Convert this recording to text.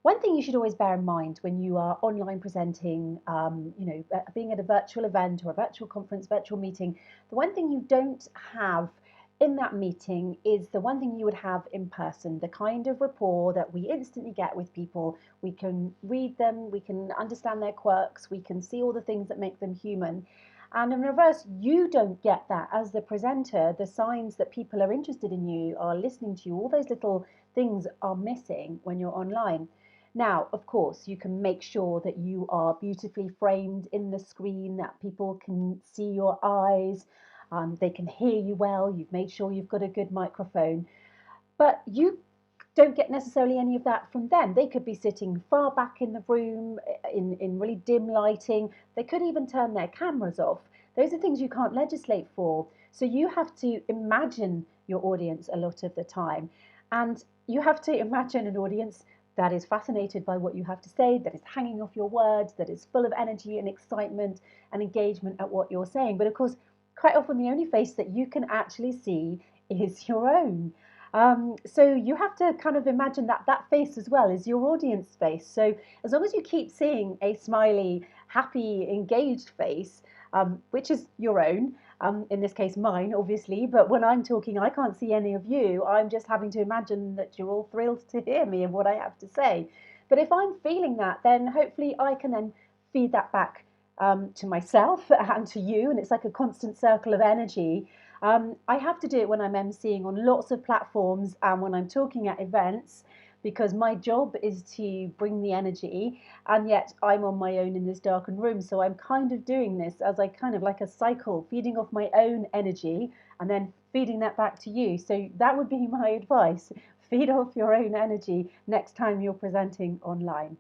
One thing you should always bear in mind when you are online presenting, being at a virtual event or a virtual conference, virtual meeting, the one thing you don't have in that meeting is the one thing you would have in person, the kind of rapport that we instantly get with people. We can read them, we can understand their quirks, we can see all the things that make them human. And in reverse, you don't get that as the presenter. The signs that people are interested in you, are listening to you, all those little things are missing when you're online. Now, of course, you can make sure that you are beautifully framed in the screen, that people can see your eyes, they can hear you well, you've made sure you've got a good microphone, but you don't get necessarily any of that from them. They could be sitting far back in the room in really dim lighting. They could even turn their cameras off. Those are things you can't legislate for. So you have to imagine your audience a lot of the time. And you have to imagine an audience that is fascinated by what you have to say, that is hanging off your words, that is full of energy and excitement and engagement at what you're saying. But of course, quite often the only face that you can actually see is your own. So you have to kind of imagine that that face as well is your audience face. So as long as you keep seeing a smiley, happy, engaged face, which is your own, in this case mine, obviously, but when I'm talking, I can't see any of you. I'm just having to imagine that you're all thrilled to hear me and what I have to say. But if I'm feeling that, then hopefully I can then feed that back to myself and to you, and it's like a constant circle of energy. I have to do it when I'm emceeing on lots of platforms and when I'm talking at events because my job is to bring the energy, and yet I'm on my own in this darkened room. So I'm kind of doing this as I kind of like a cycle, feeding off my own energy and then feeding that back to you. So that would be my advice. Feed off your own energy next time you're presenting online.